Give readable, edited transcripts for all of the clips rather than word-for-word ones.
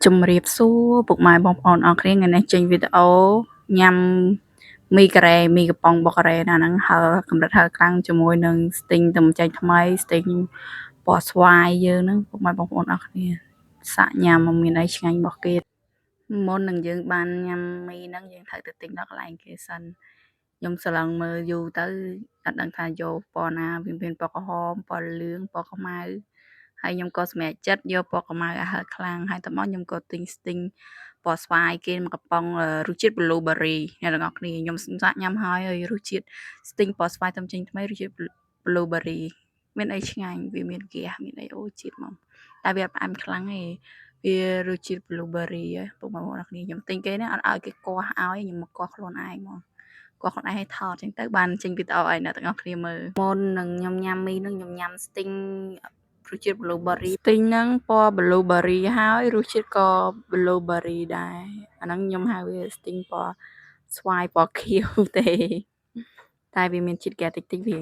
ជំរាបសួរពុកម៉ែបងប្អូនអរគ្នាថ្ងៃនេះចេញវីដេអូញ៉ាំមីការ៉េមីកំប៉ុងបុកការ៉េណាហ្នឹងហើកម្រិតហឹរខ្លាំងជាមួយនឹង sting ទំចេញថ្មី sting ពណ៌ស្វាយយើងហ្នឹងពុកម៉ែបងប្អូនអរគ្នាសាក់ញ៉ាំមិនមានអីឆ្ងាញ់របស់គេមុននឹងយើងបានញ៉ាំមីហ្នឹងយើងត្រូវទៅទិញដល់កន្លែងគេសិនខ្ញុំស្រឡឹងមើលយូរទៅអត់ដឹងថាយកពណ៌ណាវាមានពណ៌ក្រហមពណ៌លឿងពណ៌ខ្មៅហើយខ្ញុំក៏សម្រេចចិត្តយកពណ៌ខ្មៅឲ្យហឹរខ្លាំងហើយតមកខ្ញុំក៏ទិញ sting ពណ៌ស្វាយគេមកកំប៉ុងរសជាតិ blueberry អ្នកទាំងអស់គ្នាខ្ញុំសាកញ៉ាំហើយរសជាតិ sting ពណ៌ស្វាយទំចេញថ្មីរសជាតិ blueberry មានអីឆ្ងាញ់វាមានហ្គាសមានអីអូជាតិមកតែវាផ្អែមខ្លាំងឯងវារសជាតិ blueberry ពុកបងប្អូនគ្នាខ្ញុំទិញគេហ្នឹងអត់ឲ្យគេគាស់ឲ្យខ្ញុំមកគាស់ខ្លួនឯងមកគាស់ខ្លួនឯងឲ្យថតអញ្ចឹងទៅបានចេញវីដេអូឲ្យអ្នកទាំងអស់គ្នាមើលមុននឹងខ្ញុំញ៉ាំមីហ្នឹងខ្ញុំញ៉ាំ sting រសជាតិ blueberry sting ហ្នឹងពណ៌ blueberry ហើយរសជាតិក៏ blueberry ដែរអាហ្នឹងខ្ញុំហៅវា sting ពណ៌ស្វាយពណ៌ខៀវទេតែវាមានជាតិហ្គាសតិចតិចវា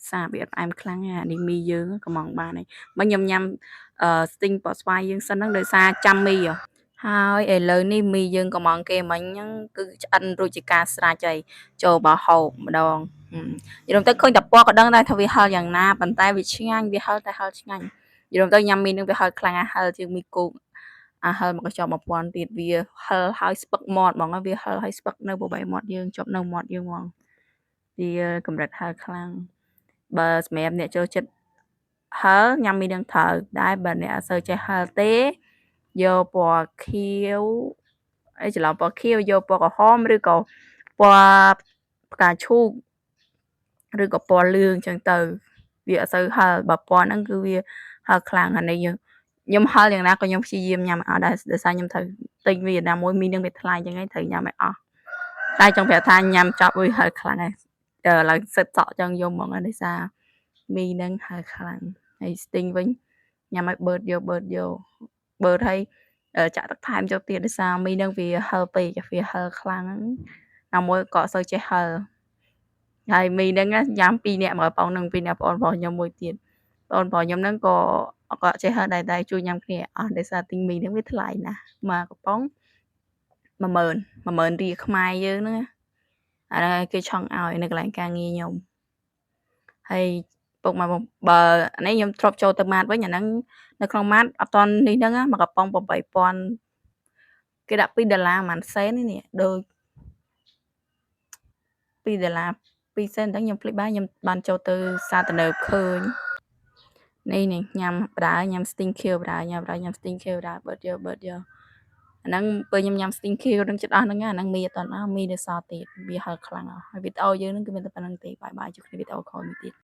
សាវាអត់ផ្អែមខ្លាំងអានេះមីយើងកំងបានហើយមិនខ្ញុំញ៉ាំsting ពណ៌ស្វាយយើងសិនហ្នឹងដោយសារចាំមីហើយឥឡូវនេះមីយើងកំងគេមិញហ្នឹងគឺឆ្អិនរួចជាការស្រេចហើយចូលបោហូបម្ដងយល់ទៅឃើញតែពណ៌ក៏ដឹងដែរថាវាហឹរយ៉ាងណាប៉ុន្តែវាឆ្ងាញ់វាហឹរតែហឹរឆ្ងាញ់យល់ទៅញ៉ាំមីនឹងវាហឹរខ្លាំងហឹរជាងមីគោកហឹរមកកញ្ចប់1000ទៀតវាហឹរហើយស្ពឹកមាត់ហ្មងវាហឹរហើយស្ពឹកនៅបបៃមាត់យើងជាប់នៅមាត់យើងហ្មងវាកម្រិតហឹរខ្លាំងបើសម្រាប់អ្នកចូលចិត្តហឹរញ៉ាំមីនឹងត្រូវដែរបើអ្នកអត់សូវចេះហឹរទេយកពណ៌ខៀវអីច្រឡំពណ៌ខៀវយកពណ៌ក្រហមឬក៏ពណ៌ផ្កាឈូកឬក៏ពណ៌លឿងអញ្ចឹងទៅវាអត់សូវហឹរបើពណ៌ហ្នឹងគឺវាហឹរខ្លាំងហើយនេះខ្ញុំហឹរយ៉ាងណាក៏ខ្ញុំព្យាយាមញ៉ាំអត់ដែរដោយសារខ្ញុំត្រូវទិញវាណាមួយមីនឹងវាថ្លៃអញ្ចឹងឯងត្រូវញ៉ាំឲ្យអស់តែចង់ប្រាប់ថាញ៉ាំចប់វាហឹរខ្លាំងហើយឡើងសិតសក់ចង់យំហ្មងដោយសារមីនឹងហឹរខ្លាំងហើយ sting វិញញ៉ាំឲ្យបឺតយកបឺតឲ្យចាក់ទឹកថែមចូលទៀតដោយសារមីនឹងវាហឹរពេកវាហឹរខ្លាំងណាមួយក៏អត់សូវចេះហឹរហើយមីនឹងញ៉ាំ2នាក់មកប៉ុងនឹង2នាក់បងប្អូនខ្ញុំមួយទៀតបងប្អូនខ្ញុំហ្នឹងក៏អត់ចេះហឹរដែរតែជួយញ៉ាំគ្នាអស់ដោយសារទិញមីហ្នឹងវាថ្លៃណាស់មកកំប៉ុង10000រៀលខ្មែរយើងហ្នឹងអាហ្នឹងគេឆង់ឲ្យនៅកន្លែងការងារខ្ញុំហើយពុកមកបើអានេះខ្ញុំធ្លាប់ចូលទៅម៉ាតវិញអាហ្នឹងនៅក្នុងម៉ាតអត់តនេះហ្នឹងមកកំប៉ុង8000គេដាក់$2ប៉ុន្មានសេននេះដូច$2 2សេនហ្នឹងខ្ញុំភ្លេចបានខ្ញុំបានចូលទៅសារទំនើបឃើញនេះញ៉ាំប្រើញ៉ាំ sting ខៀវប្រើញ៉ាំ sting ខៀវប្រើបឺតយកអាហ្នឹងពេលខ្ញុំញ៉ាំ sting ខៀវហ្នឹងចិត្តអស់ហ្នឹងអាហ្នឹងមីអត់តអស់មីនៅសល់ទៀតវាហឹរខ្លាំងហើយវីដេអូយើងហ្នឹងគឺមានតែប៉ុណ្្នឹងទេបាយជួបគ្នាវីដេអូក្រោយមួយទៀត